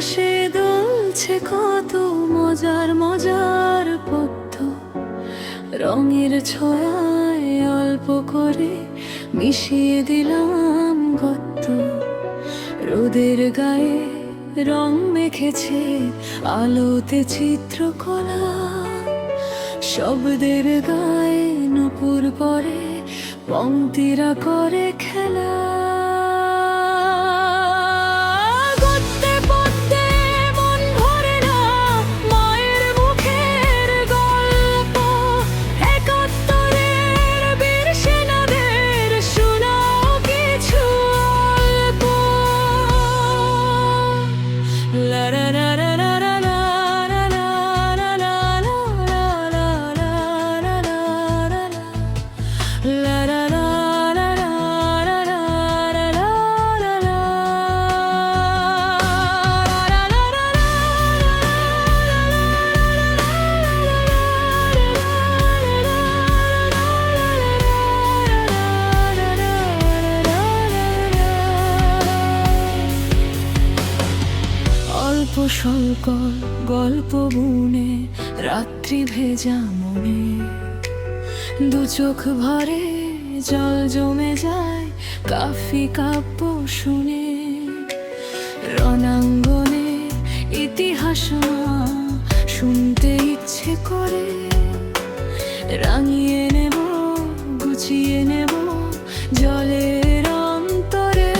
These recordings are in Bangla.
আকাশে দুলছে কত মজার মজার পদ্ম, রঙের ছোঁয়ায় অল্প করে মিশিয়ে দিলাম গদ্য। রোদের গায়ে রং মেখেছে আলোতে চিত্রকলা, শব্দের গায়ে নূপুর পরে পংক্তিরা করে খেলা। সকল গল্প বুনে রাত্রি ভেজা মনে, দু চোখ ভরে জল জমে যায় কাফি কাব্য শুনে। রণাঙ্গনে ইতিহাস শুনতে ইচ্ছে করে, রাঙিয়ে নেব গুছিয়ে নেব জলের অন্তরে।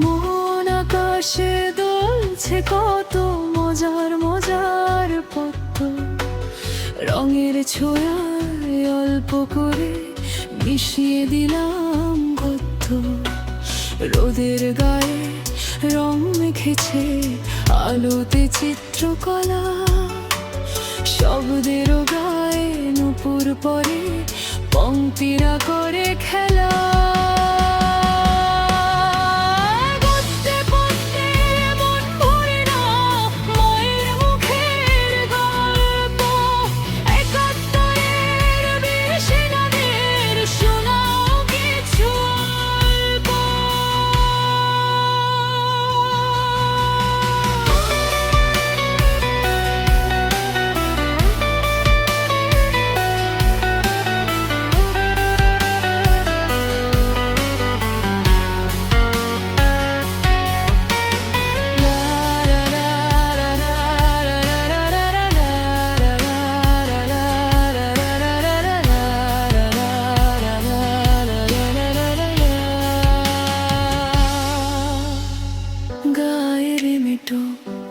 মন আকাশে দুলছে কত মজার মজার পদ্ম, রঙের ছোঁয়ায় অল্প করে মিশিয়ে দিলাম গদ্য। রোদের গায়ে রং মেখেছে আলোতে চিত্রকলা, শব্দের গায়ে নূপুর পরে পংক্তিরা করে খেলা।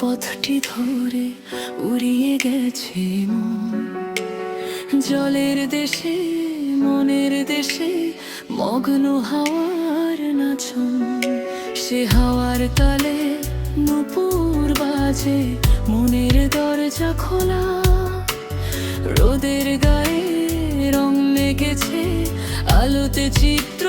পথটি ধরে উড়িয়ে গেছে মন, জলের দেশে মনের দেশে মগ্ন হাওয়ার নাচন। সে হাওয়ার তালে নূপুর বাজে মনের দরজা খোলা। রোদের গায়ে রং লেগেছে আলোতে চিত্র